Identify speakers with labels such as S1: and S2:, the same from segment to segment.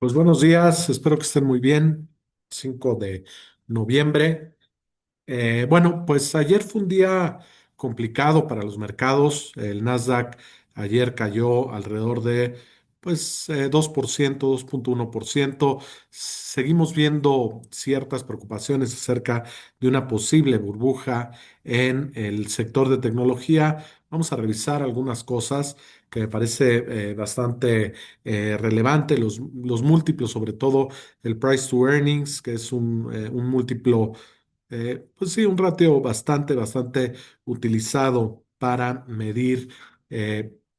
S1: Pues buenos días, espero que estén muy bien. 5 de noviembre. Bueno, pues ayer fue un día complicado para los mercados. El Nasdaq ayer cayó alrededor de 2%, 2,1%. Seguimos viendo ciertas preocupaciones acerca de una posible burbuja en el sector de tecnología. Vamos a revisar algunas cosas que me parece bastante relevante, los múltiplos, sobre todo el price to earnings, que es un múltiplo pues sí, un ratio bastante utilizado para medir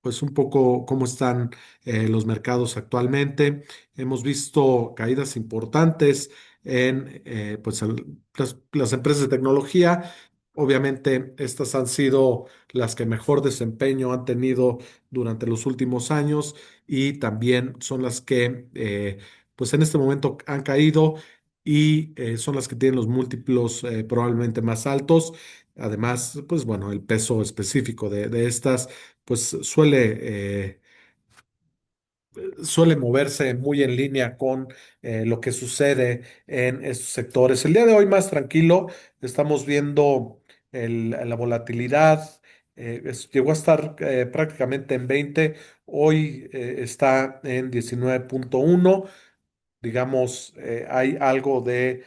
S1: pues un poco cómo están los mercados actualmente. Hemos visto caídas importantes en las empresas de tecnología. Obviamente, estas han sido las que mejor desempeño han tenido durante los últimos años y también son las que pues en este momento han caído y son las que tienen los múltiplos probablemente más altos. Además, pues bueno, el peso específico de estas, pues suele moverse muy en línea con lo que sucede en estos sectores. El día de hoy más tranquilo, estamos viendo la volatilidad. Llegó a estar prácticamente en 20, hoy está en 19,1. Digamos, hay algo de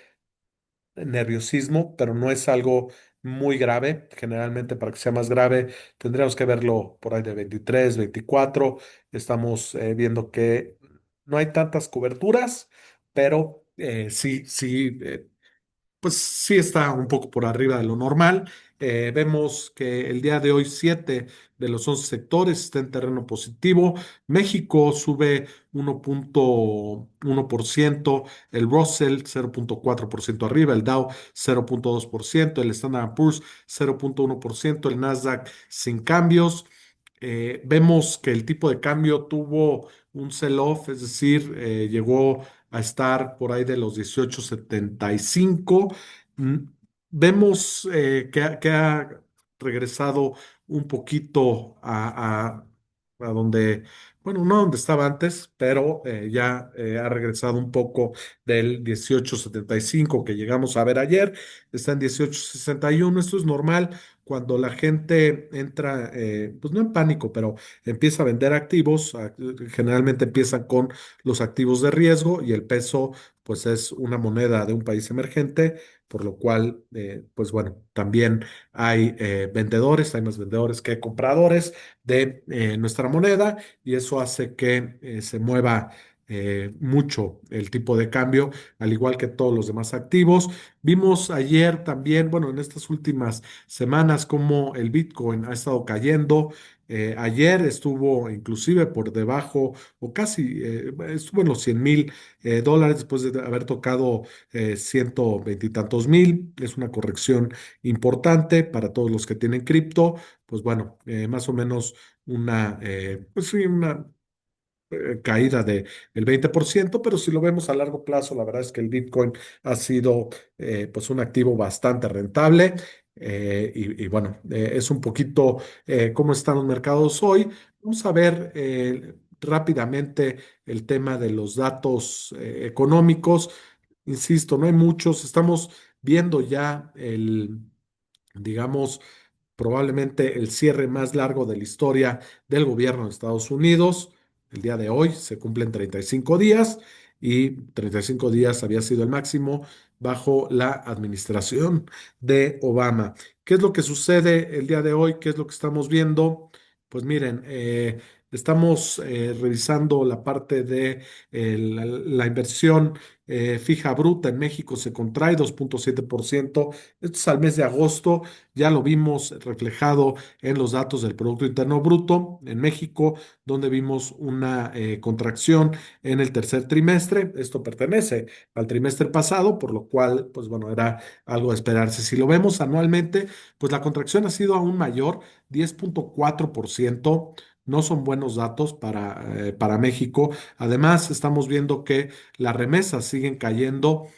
S1: nerviosismo, pero no es algo muy grave. Generalmente para que sea más grave tendríamos que verlo por ahí de 23, 24. Estamos viendo que no hay tantas coberturas, pero pues sí está un poco por arriba de lo normal. Vemos que el día de hoy 7 de los 11 sectores está en terreno positivo. México sube 1,1%, el Russell 0,4% arriba, el Dow 0,2%, el Standard Poor's 0,1%, el Nasdaq sin cambios. Vemos que el tipo de cambio tuvo un sell-off, es decir, llegó a estar por ahí de los 18,75. Mm, Vemos que ha regresado un poquito a donde, bueno, no donde estaba antes, pero ya ha regresado un poco del 18,75 que llegamos a ver ayer. Está en 18,61. Esto es normal cuando la gente entra, pues no en pánico, pero empieza a vender activos. Generalmente empiezan con los activos de riesgo y el peso pues es una moneda de un país emergente, por lo cual pues bueno, también hay vendedores, hay más vendedores que compradores de nuestra moneda y eso hace que se mueva mucho el tipo de cambio, al igual que todos los demás activos. Vimos ayer también, bueno, en estas últimas semanas, cómo el Bitcoin ha estado cayendo. Ayer estuvo inclusive por debajo o casi estuvo en los 100,000 dólares después de haber tocado 120 y tantos mil. Es una corrección importante para todos los que tienen cripto. Pues bueno, más o menos pues sí, una caída de el 20%, pero si lo vemos a largo plazo, la verdad es que el Bitcoin ha sido pues un activo bastante rentable. Y bueno, es un poquito cómo están los mercados hoy. Vamos a ver rápidamente el tema de los datos económicos. Insisto, no hay muchos. Estamos viendo ya digamos, probablemente el cierre más largo de la historia del gobierno de Estados Unidos. El día de hoy se cumplen 35 días y 35 días había sido el máximo bajo la administración de Obama. ¿Qué es lo que sucede el día de hoy? ¿Qué es lo que estamos viendo? Pues miren, estamos revisando la parte de la inversión fija bruta en México se contrae 2,7%. Esto es al mes de agosto. Ya lo vimos reflejado en los datos del Producto Interno Bruto en México, donde vimos una contracción en el tercer trimestre. Esto pertenece al trimestre pasado, por lo cual, pues bueno, era algo de esperarse. Si lo vemos anualmente, pues la contracción ha sido aún mayor, 10,4%. No son buenos datos para México. Además, estamos viendo que las remesas siguen cayendo,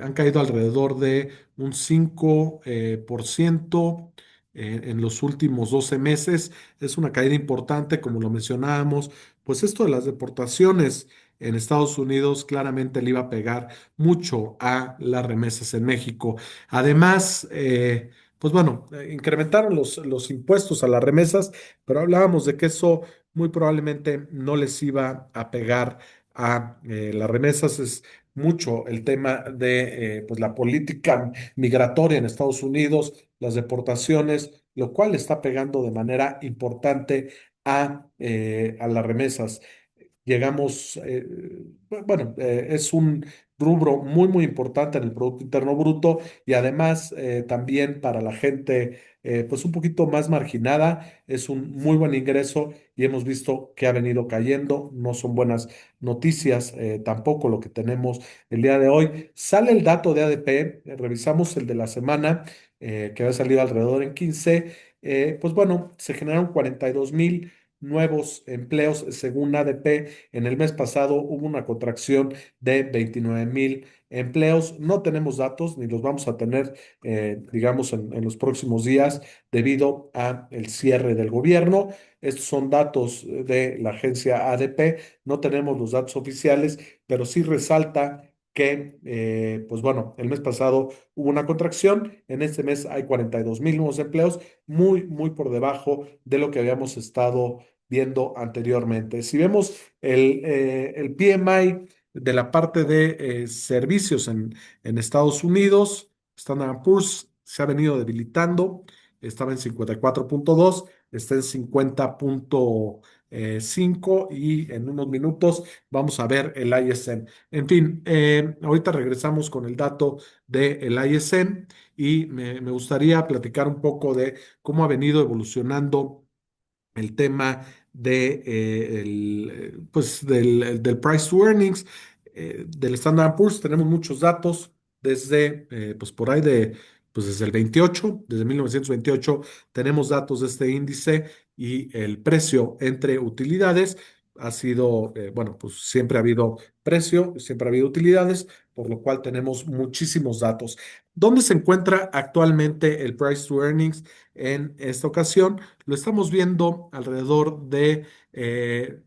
S1: han caído alrededor de un 5% en los últimos 12 meses. Es una caída importante, como lo mencionábamos. Pues esto de las deportaciones en Estados Unidos, claramente le iba a pegar mucho a las remesas en México. Además, pues bueno, incrementaron los impuestos a las remesas, pero hablábamos de que eso muy probablemente no les iba a pegar a las remesas. Es mucho el tema de pues la política migratoria en Estados Unidos, las deportaciones, lo cual está pegando de manera importante a las remesas. Llegamos, bueno, es un rubro muy, muy importante en el Producto Interno Bruto y además también para la gente pues un poquito más marginada es un muy buen ingreso y hemos visto que ha venido cayendo. No son buenas noticias tampoco lo que tenemos el día de hoy. Sale el dato de ADP, revisamos el de la semana que había salido alrededor en 15. Pues bueno, se generaron 42,000 nuevos empleos según ADP. En el mes pasado hubo una contracción de 29,000 empleos. No tenemos datos ni los vamos a tener, digamos, en los próximos días debido a el cierre del gobierno. Estos son datos de la agencia ADP. No tenemos los datos oficiales, pero sí resalta que, pues bueno, el mes pasado hubo una contracción. En este mes hay 42,000 nuevos empleos, muy, muy por debajo de lo que habíamos estado viendo anteriormente. Si vemos el PMI de la parte de servicios en Estados Unidos, Standard Poor's se ha venido debilitando, estaba en 54,2, está en 50,5 y en unos minutos vamos a ver el ISM. En fin, ahorita regresamos con el dato del ISM y me gustaría platicar un poco de cómo ha venido evolucionando el tema de, pues del price to earnings, del Standard Poor's. Tenemos muchos datos desde, pues por ahí pues desde el 28, desde 1928, tenemos datos de este índice y el precio entre utilidades ha sido, bueno, pues siempre ha habido precio, siempre ha habido utilidades, por lo cual tenemos muchísimos datos. ¿Dónde se encuentra actualmente el price to earnings en esta ocasión? Lo estamos viendo alrededor de,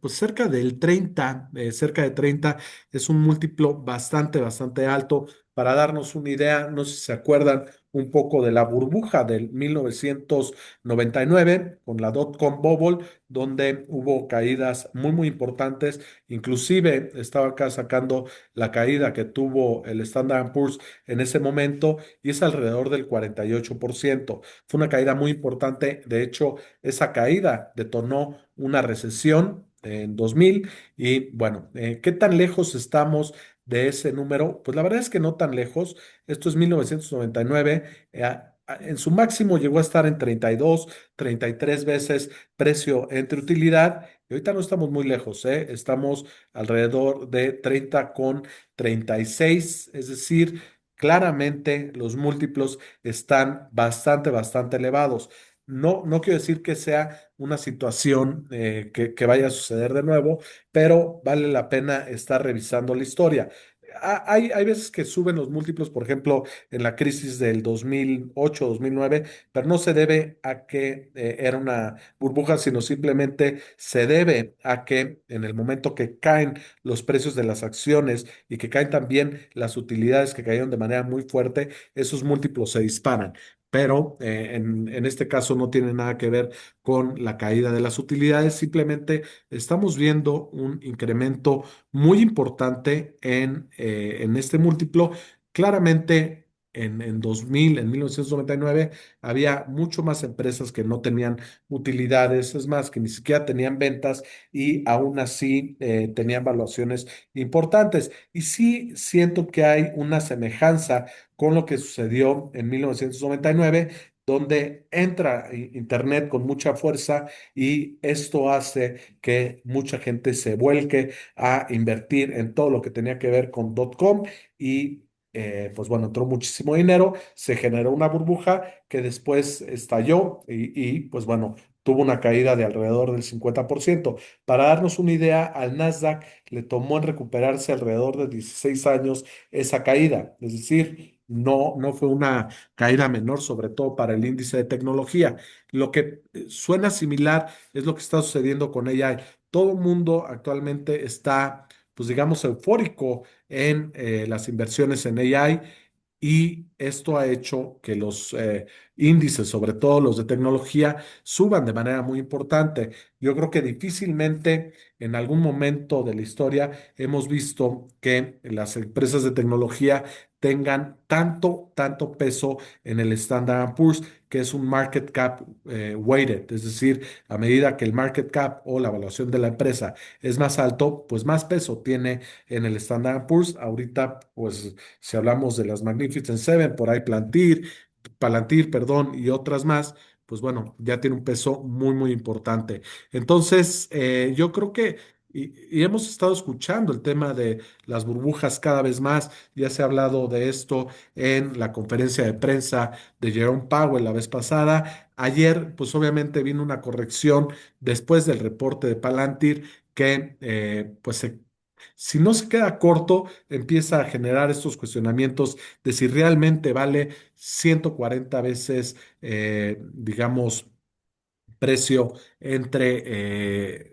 S1: pues cerca del 30, cerca de 30, es un múltiplo bastante, bastante alto. Para darnos una idea, no sé si se acuerdan un poco de la burbuja del 1999 con la dot-com bubble, donde hubo caídas muy, muy importantes. Inclusive estaba acá sacando la caída que tuvo el Standard Poor's en ese momento y es alrededor del 48%. Fue una caída muy importante. De hecho, esa caída detonó una recesión en 2000 y bueno, ¿qué tan lejos estamos de ese número? Pues la verdad es que no tan lejos. Esto es 1999. En su máximo llegó a estar en 32, 33 veces precio entre utilidad. Y ahorita no estamos muy lejos, ¿eh? Estamos alrededor de 30,36, es decir, claramente los múltiplos están bastante, bastante elevados. No, no quiero decir que sea una situación que vaya a suceder de nuevo, pero vale la pena estar revisando la historia. Hay veces que suben los múltiplos, por ejemplo, en la crisis del 2008, 2009, pero no se debe a que era una burbuja, sino simplemente se debe a que en el momento que caen los precios de las acciones y que caen también las utilidades que cayeron de manera muy fuerte, esos múltiplos se disparan. Pero en este caso no tiene nada que ver con la caída de las utilidades, simplemente estamos viendo un incremento muy importante en este múltiplo. Claramente, en 2000, en 1999, había mucho más empresas que no tenían utilidades, es más, que ni siquiera tenían ventas y aún así tenían valuaciones importantes. Y sí siento que hay una semejanza con lo que sucedió en 1999, donde entra Internet con mucha fuerza y esto hace que mucha gente se vuelque a invertir en todo lo que tenía que ver con .com y pues bueno, entró muchísimo dinero, se generó una burbuja que después estalló y pues bueno, tuvo una caída de alrededor del 50%. Para darnos una idea, al Nasdaq le tomó en recuperarse alrededor de 16 años esa caída, es decir, no fue una caída menor, sobre todo para el índice de tecnología. Lo que suena similar es lo que está sucediendo con AI. Todo el mundo actualmente está pues digamos, eufórico en las inversiones en AI y esto ha hecho que los índices, sobre todo los de tecnología, suban de manera muy importante. Yo creo que difícilmente en algún momento de la historia hemos visto que las empresas de tecnología tengan tanto peso en el Standard Poor's, que es un market cap weighted, es decir, a medida que el market cap o la evaluación de la empresa es más alto, pues más peso tiene en el Standard Poor's. Ahorita, pues si hablamos de las Magnificent Seven, por ahí Palantir, perdón, y otras más, pues bueno, ya tiene un peso muy importante. Entonces, yo creo que, y hemos estado escuchando el tema de las burbujas cada vez más, ya se ha hablado de esto en la conferencia de prensa de Jerome Powell la vez pasada. Ayer, pues obviamente vino una corrección después del reporte de Palantir que, si no se queda corto, empieza a generar estos cuestionamientos de si realmente vale 140 veces, digamos, precio entre,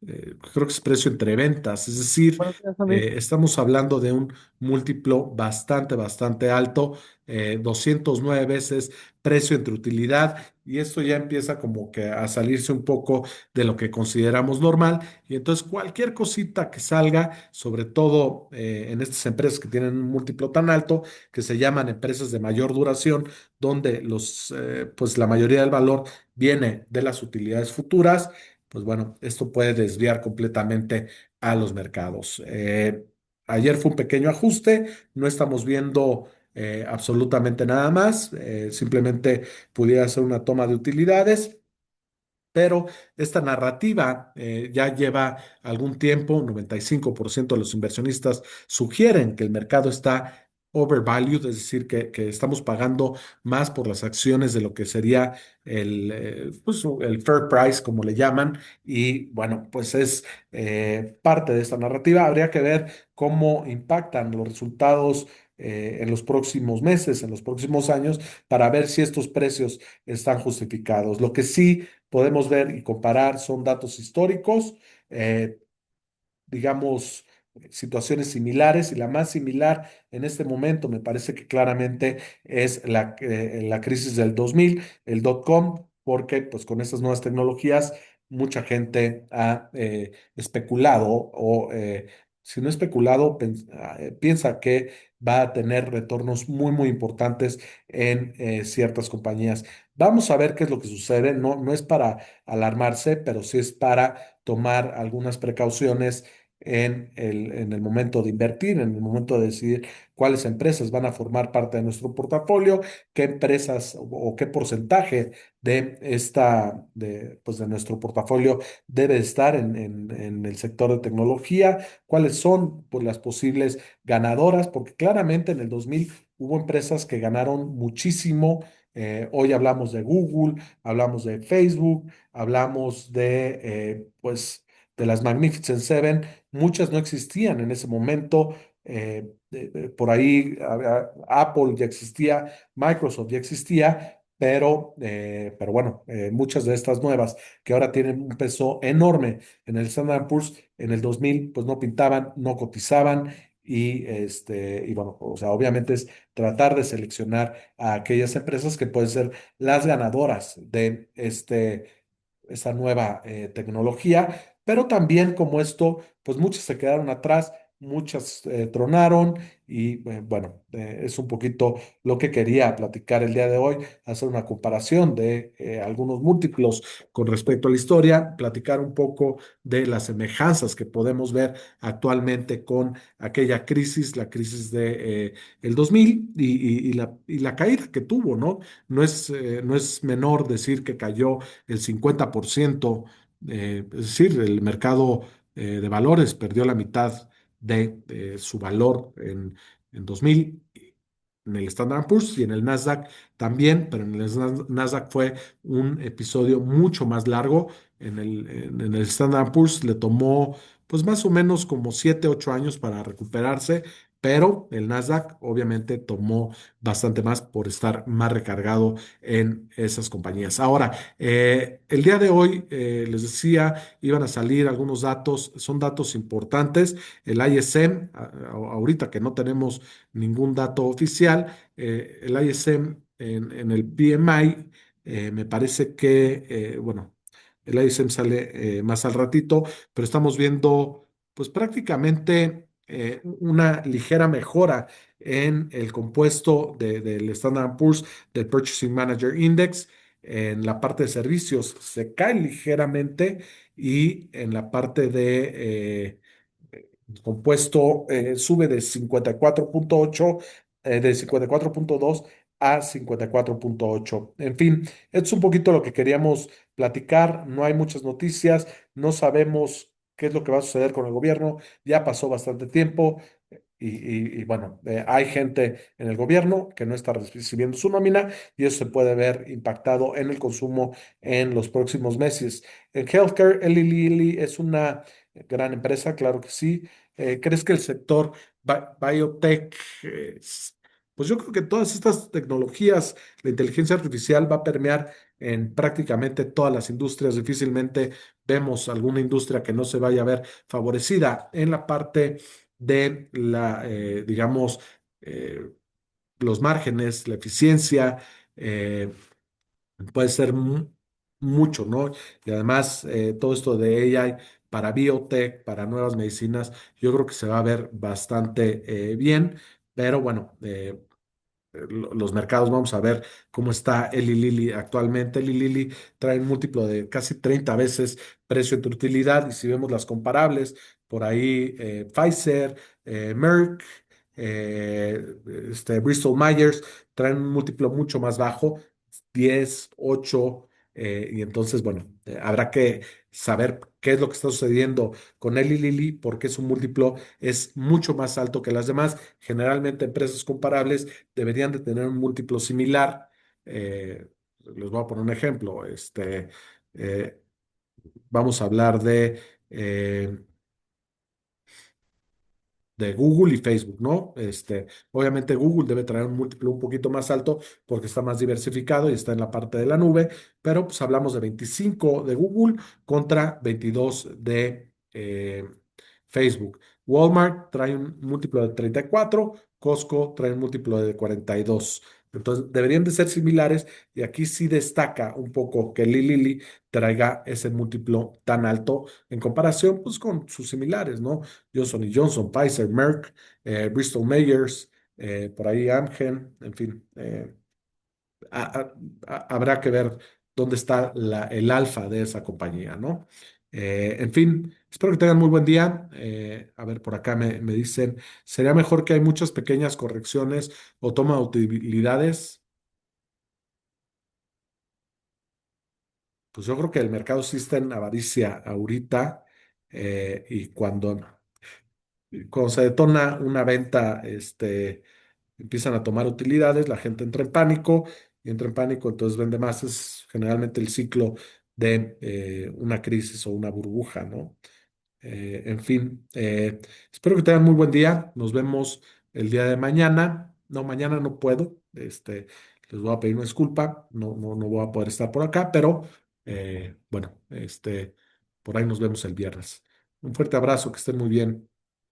S1: creo que es precio entre ventas, es decir,
S2: Buenos días, David.
S1: estamos hablando de un múltiplo bastante alto, 209 veces precio entre utilidad, y esto ya empieza como que a salirse un poco de lo que consideramos normal, y entonces cualquier cosita que salga, sobre todo en estas empresas que tienen un múltiplo tan alto, que se llaman empresas de mayor duración, donde pues la mayoría del valor viene de las utilidades futuras, pues bueno, esto puede desviar completamente a los mercados. Ayer fue un pequeño ajuste, no estamos viendo absolutamente nada más, simplemente pudiera ser una toma de utilidades. Pero esta narrativa ya lleva algún tiempo, 95% de los inversionistas sugieren que el mercado está overvalued, es decir, que estamos pagando más por las acciones de lo que sería pues, el fair price, como le llaman, y bueno, pues es parte de esta narrativa. Habría que ver cómo impactan los resultados en los próximos meses, en los próximos años, para ver si estos precios están justificados. Lo que sí podemos ver y comparar son datos históricos, eh, digamos, situaciones similares y la más similar en este momento me parece que claramente es la crisis del 2000, el dot-com, porque pues con estas nuevas tecnologías mucha gente ha especulado o si no especulado, piensa que va a tener retornos muy importantes en ciertas compañías. Vamos a ver qué es lo que sucede. No es para alarmarse, pero sí es para tomar algunas precauciones en el momento de invertir, en el momento de decidir cuáles empresas van a formar parte de nuestro portafolio, qué empresas o qué porcentaje pues de nuestro portafolio debe estar en el sector de tecnología, cuáles son pues, las posibles ganadoras, porque claramente en el 2000 hubo empresas que ganaron muchísimo. Hoy hablamos de Google, hablamos de Facebook, hablamos pues, de las Magnificent Seven. Muchas no existían en ese momento. Por ahí Apple ya existía, Microsoft ya existía, pero bueno, muchas de estas nuevas que ahora tienen un peso enorme en el Standard Poor's en el 2000, pues no pintaban, no cotizaban. Y bueno, o sea, obviamente es tratar de seleccionar a aquellas empresas que pueden ser las ganadoras de esta nueva tecnología, pero también como esto, pues muchas se quedaron atrás, muchas tronaron y bueno, es un poquito lo que quería platicar el día de hoy, hacer una comparación de algunos múltiplos con respecto a la historia, platicar un poco de las semejanzas que podemos ver actualmente con aquella crisis, la crisis de el 2000 y la caída que tuvo, ¿no? No es menor decir que cayó el 50%, es decir, el mercado de valores perdió la mitad de su valor en 2000 en el Standard Poor's y en el Nasdaq también, pero en el Nasdaq fue un episodio mucho más largo. En el Standard Poor's le tomó pues más o menos como 7, 8 años para recuperarse, pero el Nasdaq obviamente tomó bastante más por estar más recargado en esas compañías. Ahora, el día de hoy, les decía, iban a salir algunos datos, son datos importantes. El ISM, ahorita que no tenemos ningún dato oficial, el ISM en el PMI, me parece que, bueno, el ISM sale más al ratito, pero estamos viendo pues prácticamente una ligera mejora en el compuesto del Standard Poor's del Purchasing Manager Index. En la parte de servicios se cae ligeramente y en la parte de compuesto sube de 54,8, de 54,2 a 54,8. En fin, esto es un poquito lo que queríamos platicar. No hay muchas noticias, no sabemos qué es lo que va a suceder con el gobierno. Ya pasó bastante tiempo y bueno, hay gente en el gobierno que no está recibiendo su nómina y eso se puede ver impactado en el consumo en los próximos meses. En healthcare, Eli Lilly es una gran empresa, claro que sí. ¿Crees que el sector biotech, pues yo creo que todas estas tecnologías, la inteligencia artificial va a permear en prácticamente todas las industrias? Difícilmente vemos alguna industria que no se vaya a ver favorecida en la parte de digamos, eh, los márgenes, la eficiencia. eh, Puede ser mucho, ¿no? Y además, todo esto de AI para biotech, para nuevas medicinas, yo creo que se va a ver bastante bien, pero bueno, los mercados, vamos a ver cómo está Eli Lilly actualmente. Eli Lilly trae un múltiplo de casi 30 veces precio entre utilidad, y si vemos las comparables, por ahí Pfizer, Merck, Bristol Myers traen un múltiplo mucho más bajo, 10, 8, y entonces, bueno, habrá que saber qué es lo que está sucediendo con Eli Lilly, porque su múltiplo es mucho más alto que las demás. Generalmente empresas comparables deberían de tener un múltiplo similar. Les voy a poner un ejemplo. Eh, Vamos a hablar de Google y Facebook, ¿no? Obviamente Google debe traer un múltiplo un poquito más alto porque está más diversificado y está en la parte de la nube, pero pues hablamos de 25 de Google contra 22 de Facebook. Walmart trae un múltiplo de 34, Costco trae un múltiplo de 42. Entonces deberían de ser similares, y aquí sí destaca un poco que Lilly traiga ese múltiplo tan alto en comparación pues con sus similares, ¿no? Johnson y Johnson, Pfizer, Merck, Bristol Myers, por ahí Amgen, en fin, a- habrá que ver dónde está el alfa de esa compañía, ¿no? En fin, espero que tengan muy buen día. A ver, por acá me dicen, ¿sería mejor que hay muchas pequeñas correcciones o toma de utilidades? Pues yo creo que el mercado sí está en avaricia ahorita, y cuando se detona una venta, empiezan a tomar utilidades, la gente entra en pánico y entra en pánico, entonces vende más. Es generalmente el ciclo de una crisis o una burbuja, ¿no? En fin, espero que tengan muy buen día. Nos vemos el día de mañana. No, mañana no puedo. Les voy a pedir una disculpa. No voy a poder estar por acá, pero bueno, por ahí nos vemos el viernes. Un fuerte abrazo, que estén muy bien.